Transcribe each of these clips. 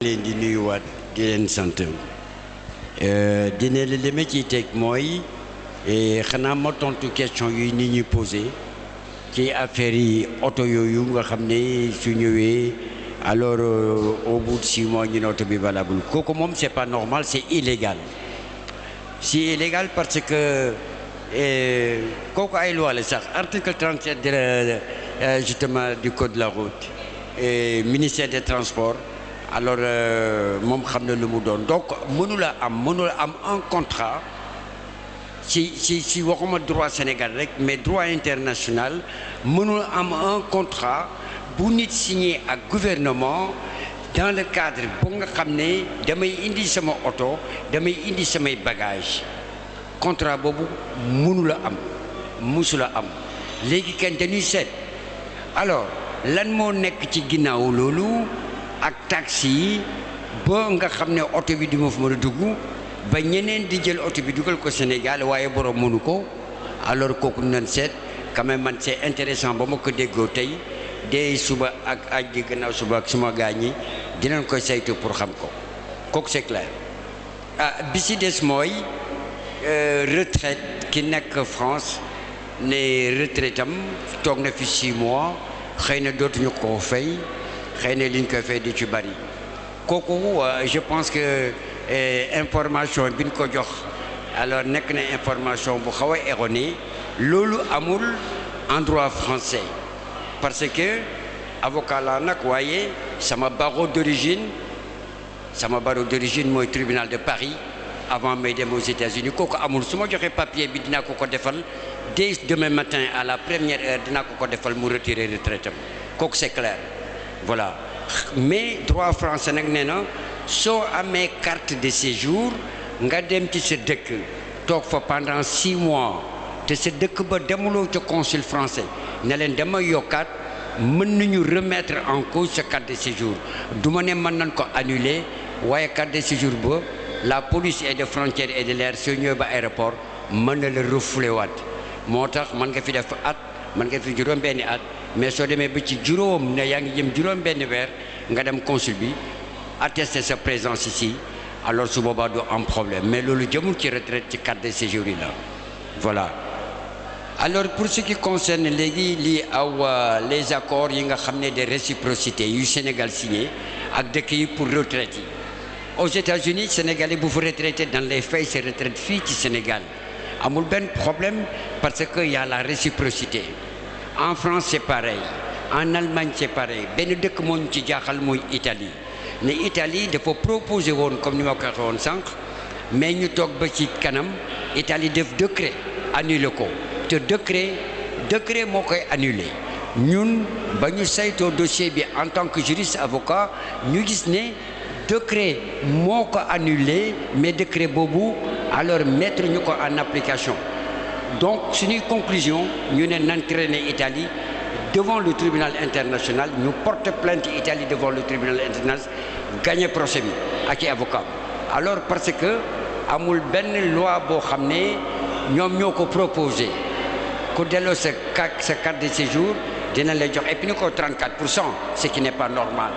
leen di nuyuwaat di leen sant dina li ma ciy teg mooy xanaa ma tontu question yi nit ñi posé ci affaire yi oto yooyu nga xam ne su ñëwee alors au bout de 6 mois ñu ne oto bi valable kooku moom c'est pas normal, c'est illégal. C'est illégal parce que kooku ay loi la sax article 37 de justement du code de la route ministère des transports alors moom xam na lu mu doon donc mënula am un contrat si waxuma droit Sénégal rek mais droit international mënul am un contrat bu nit signé ak gouvernement dans le cadre bu nga xam ne damay indi sama oto damay indi samay bagage contrat boobu mënula am musula am léegi kenn dañuy seet alors lan moo nekk ci ginnaaw loolu ak taxi yi ba nga xam ne oto bi du ma fa mën a dugg ba ñeneen di jël oto bi dugal ko Sénégal waaye borom mënu ko alors kooku nañ seet quand même man c'est intéressant ba ma ko déggoo tey dee suba ak aji gannaaw suba ak suma gaañ yi dinañ koy saytu pour xam ko kooku c'est clair bi si des mooy retraite ki nekk France ne retraite am toog na fi 6 mois xëy na dootuñu ko fay xëy na liñ koy fay di ci bari kooku je pense que information bi ñu ko jox alors nekk na information bu xaw a erronée loolu amul en droit français parce que avocat laa nag waaye sama barreau d'origine mooy tribunal de Paris avant may dem aux États-Unis kooku amul su ma joxee papier bi dinaa ko defal dès demain matin à la première heure dinaa ko defal mu retirer retraite am kooku c'est clair voilà mais droit français nag nee na soo amee carte de séjour nga dem ci sa dëkk toog fa pendant 6 mois te sa dëkk ba demuloo ca consul français ne leen dama yokkaat mën nañu remettre en cause sa carte de séjour du ma ne mën nañ ko annuler waaye carte de séjour ba la police et de frontière et de l'air soo ñëwee ba aéroport mën na la refoulé waat moo tax mën nga fi def at mën nga fi juróom-benni at mais soo demee ba ci juróom ne yaa ngi jëm juróom-benni weer nga dem consul bi attester sa présence ici alors su boobaa du am problème mais loolu jëmul ci retraite ci carte de séjour yi la voilà. alors pour ce qui concerne léegi lii aw les accords yi nga xam ne de réciprocité yu Sénégal signé ak dëkk yi pour retraite yi aux États-Unis Sénégalais bu fa retraité dans les faits se retraite fii ci Sénégal amul benn problème parce que y a la réciprocité en France c'est pareil en Allemagne c'est pareil benn dëkk moo ñu ci jaaxal mooy Italie ne Italie dafa proposé woon comme ni ma ko waxee woon sànq mais ñu toog ba ci kanam Italie def décret annulé ko te décret moo koy annulé ñun ba ñu saytoo dossier bi en tant que juriste avocat ñu gis ne décret moo ko annulé mais décret boobu alors mettre ñu ko en application donc suñuy conclusion ñu ne nan traîner Italie devant le tribunal international ñu porte plainte Italie devant le tribunal international gagné procès bi ak i avocat alors parce que amul benn loi boo xam ne ñoom ñoo ko proposé ku delloo sa carte de séjour dina lay jox et puis ni ko 34% ce qui n'est pas normal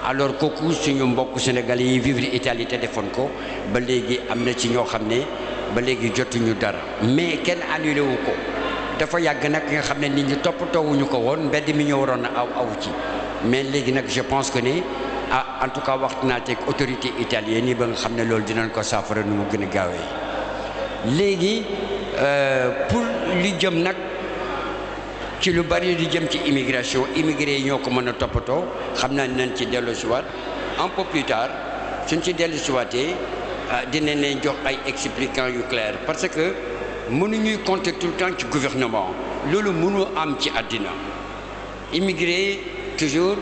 alors kooku suñu mbokk sénégalais yi vivre Italie te defoon ko ba léegi am na ci ñoo xam ne ba léegi jotuñu dara mais kenn annulé wu ko dafa yàgg nag nga xam ne nit ñi toppatoowuñu ko woon mbedd mi ñu waroon a aw ci mais léegi nag je pense que ne en tout cas waxtu naa teg autorité italienne yi ba nga xam ne loolu dinañ ko saafara nu mu gën a gaawee léegi pour li jëm nag ci lu bari di jëm ci immigration immigré yi ñoo ko mën a toppatoo xam naa nañ ci dellu siwaat un peu plus tard suñ ci dellu siwaatee dinañ leen jox ay expliquants yu clair parce que mënuñuy compter tout le temps ci gouvernement loolu mënu am ci àddina immigré toujours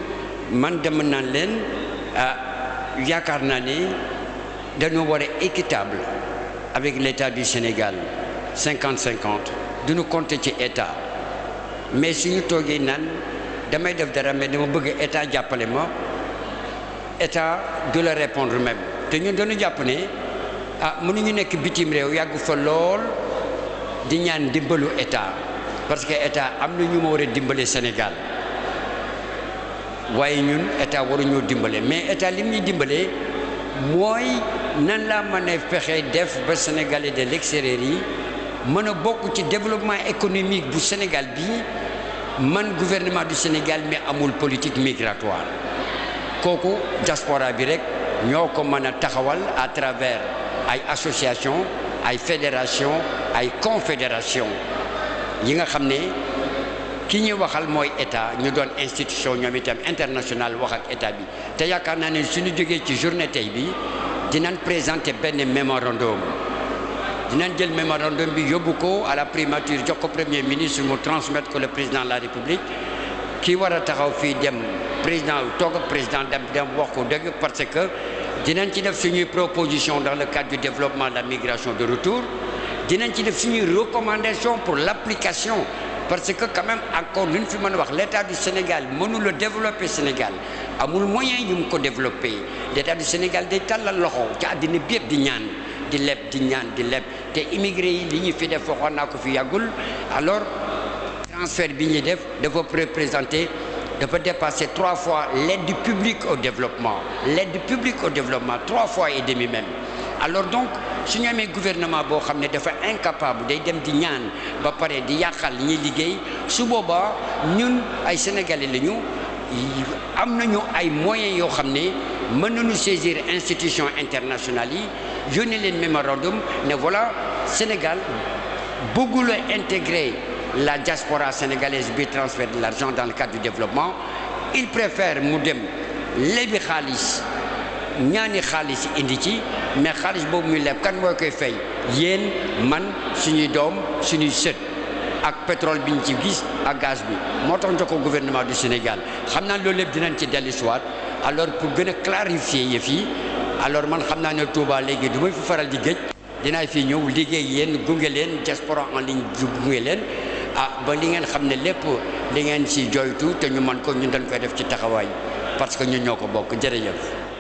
man dama naan leen yaakaar naa ne dañoo war a équitable avec l'État du Sénégal 50-50 duñu compter ci état mais suñu toogee naan damay def dara mais dama bëgg état jàppale ma état du la répondre même te ñun dañu jàpp ne mënuñu nekk bitim réew yàgg fa lool di ñaan dimbalu état parce que état am na ñu ma war a dimbale Sénégal waaye ñun état waruñoo dimbale mais état lim ñuy dimbale mooy nan laa mën a fexe def ba sénégalais de l'extérieur yi mën a bokk ci développement économique bu Sénégal bi man gouvernement du Sénégal mais amul politique migratoire kooku diaspora bi rek ñoo ko mën a taxawal à travers ay association ay fédération ay confédération yi nga xam ne ki ñuy waxal mooy état ñu doon institution ñoom itam international wax ak état bi te yaakaar naa ne suñu jógee ci journée tey bi dinañ présenter benn mémorandum dinañ jël mémorandum bi yóbbu ko à la primature jox ko premier ministre mu transmettre ko le président de la république kii war a taxaw fii dem président toog ak président dem wax ko dëgg parce que dinañ ci def suñuy proposition dans le cadre du développement de la migration de retour dinañ ci def suñuy recommandation pour l'application parce que quand même encore lu ñu fi mën a wax l'état du Sénégal mënula développer Sénégal amul moyen yu mu ko développer l'état du Sénégal day tàllal loxo ci àddina bi yëpp di ñaan di leb di ñaan di leb te immigré yi li ñu fi def waxoon naa ko fi yàggul alors transfert bi ñuy def dafa représenter dafa dépasser 3 fois l'aide publique au développement 3 fois et demi même alors donc su ñu amee gouvernement boo xam ne dafa incapable day dem di ñaan ba pare di yàqal li ñuy liggéey su boobaa ñun ay sénégalais lañu am nañu ay moyens yoo xam ne mën nañu saisir institutions internationales yi yónnee leen mémorandum ne voilà Sénégal bëggul a intégrer la diaspora sénégalaise bi transfère de l'argent dans le cadre du développement il préfère mu dem lebi xaalis ñaani xaalis indi ci mais xaalis boobu muy leb kan mooy koy fay yéen man suñuy doom suñuy sët ak pétrole bi ñu ci gis ak gaz bi moo tax jox ko gouvernement du Sénégal xam naa loolu lépp dinañ ci dellu si waat alors pour gën a clarifier yëf yi alors man xam naa ne Touba léegi du may fi faral di géej dinaa fi ñëw liggéey yéen gunge leen diaspora en ligne gunge leen ba li ngeen xam ne lépp li ngeen ci joytu te ñu man ko ñun dañ koy def ci taxawaay parce que ñun ñoo ko bokk jërëjëf